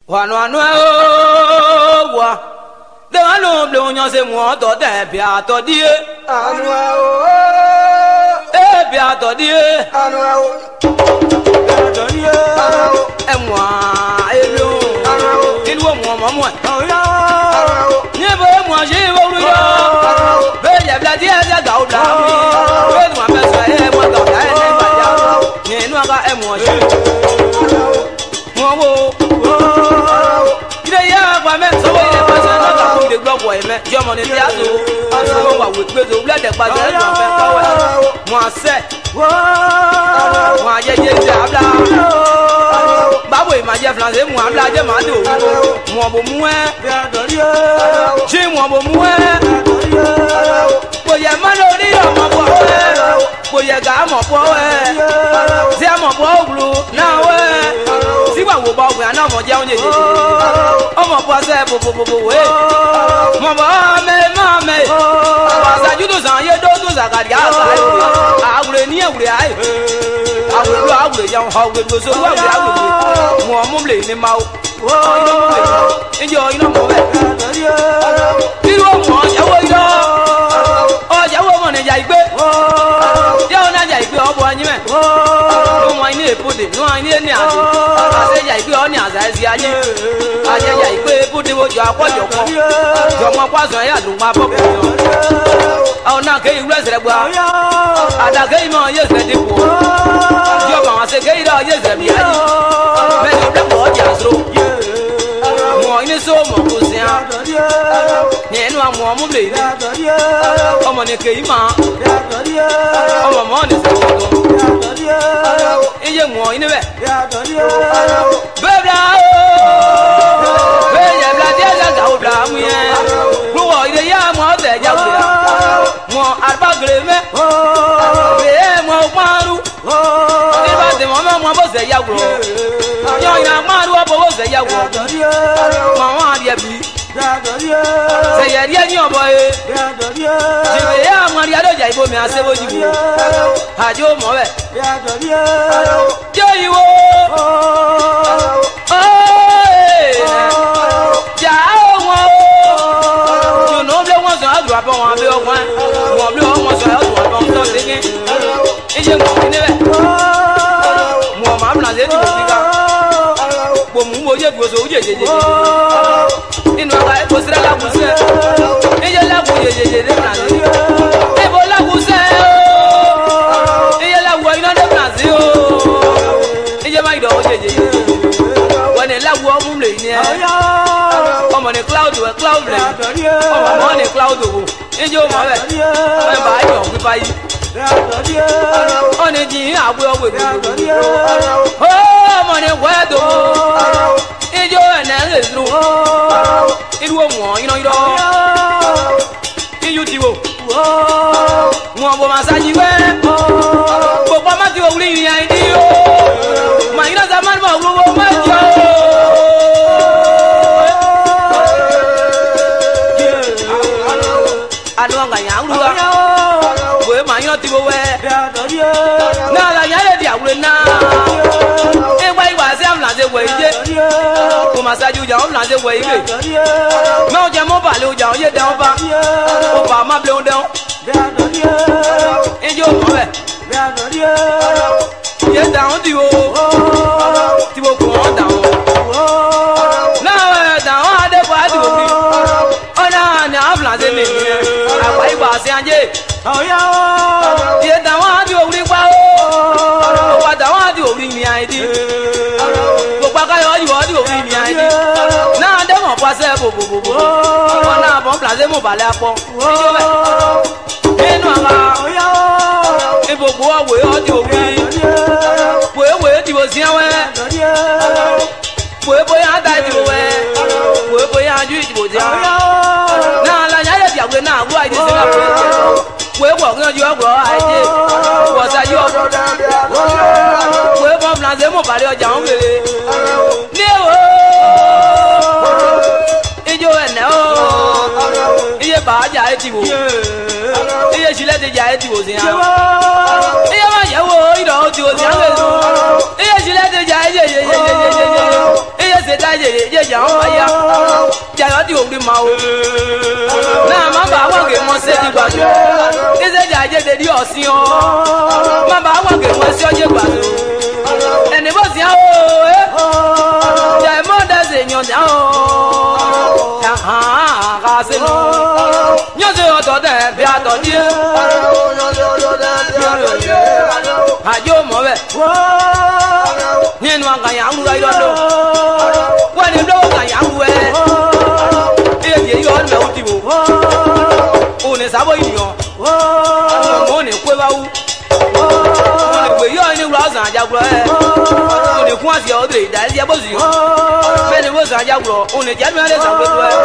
Wano anu wa de anu ble onyo se mo to te bia to die anu e bia to die anu to die e mo elu ilu mo mo ni bo mo je wo ru yo be je bla die ja ga u bla mi be mo be so e mo ga ka e ne ba ja ni nu ga e mo je mo wo boy me jomo ni ti aso aso wa we pe so blede pa se jo fe pa wa mo ase mo ajeje ti abla babo ma je france mo abla je ma do mo bo mu e ji mo bo mu e ko ye ma lo ni mo bo e ko ye ga mo bo e ti mo bo oglu na we si wa wo ba we na mo je onye je omo bo ase bo we mame wasa judo san ye do do zakaria awure ni awure ai awure yan awure so awure mo mo le ni mawo injo ina mo be tiro mo yawo ina o yawo mo ne ja igbe yawo na ja igbe obo anyi me o mo ni epode no ani ni ase ase ja igbe o ni asa esi aye aye ja igbe epode wo jo akojo ko jomo kwaso ya dun ma popo o na ke iru esere gba ada ke imo yes le dipo jo ba wa se ke ira yes le bi ayi me ni ble ko ja so mo ni so mo ko se a ni enu amu mu ble ni o mo ni ke ima o mo mo ni se ko iye mo ni be bebra be ye bla dia ga o bla mu ye ide ya mo de ja wo mo arba gre me be mo paru ni ba de mo bo se ya wo yo ya maru bo bo se ya wo mo wa dia bi se ya dia ni obo e ti be ya mo ri ado ja ibo mi ase bo ji wo ajo mo be jo iwo Abon wa be ogun won bi o mo so ya to abon to singin ije mo ni be mo ma bla ze ti bi ga po mu mo je go so jejeje inu aga e ko sira la bu se ije la bu jejeje de bla ze e bo la bu se ije la wo ina de bla ze o ije ma ido jejeje won e la wo mu le ni e ọmọ ni cloud we cloud le ọmọ ni cloud wo injo mo be e ba yo pi pa yi oni ji abu owe o ọmọ ni we do injo ene ngeru iru mo ino iro iyu ti wo mo bo masaji we gbogbo ma ti owuri ni ai di o ma ina zaman mo wo ma jo ti bo we na la nya le dia wure na e wa iwa se am la se we je ko ma sa ju ja am la se we ire me o je mo ba le o ja o ye dan ba o ba ma ble o dan e jo mo be ye dan o ti bo ko o dan na dan o ade ba ti bo ni o na na am la se ni awa iwa se anje ye da wa di ori pa o wa da wa di ori mi aidi go pa ka yo di ori mi aidi na de mo pa se bo o na bon place mo bale apo ijo be enu aga e bo bo we o di ori we di bo si awe we bo ya da di we bo ya ju di bo si na la nya le bia we na wo ai di se na we wo gan yo gro aje wo sa yo we bo place mo bale ọjà on bere ni o ijo ene o iye ba ja e ti wo iye sile de ja e ti wo sin a iye ma ye wo iro ti wo sin a iye sile de ja ye je ga je ja o ma ya ja yo di o ri ma o na ma ba wa ge mo se di gba ke se ja je de di osin o ma ba wa ge mo se o je gba ẹni bó ti á o ja mo da se yan ja o ka se no yan se o to de bi a to di ajo mo be nínú àgàn yà ń lu ayọ̀ lọ wọ́n ní lọ́wọ́ kan yà ń lu ẹ̀ èyí yọ ọ́ lọ́wọ́ ti wò òun ní sábọ̀ ìyàn òun ní kó bá wú òun ní pè yọ ní wúlò ọ̀sán àjàgbọ̀ ẹ̀ òun ní kún àti ọ̀dọ̀ ìdá ẹ̀ díẹ̀ bó sì yàn bẹ́ẹ̀ ni bó sàn àjàgbọ̀ òun ní jẹ́ mi ẹ̀ lè sàgbẹ́tọ̀ ẹ̀.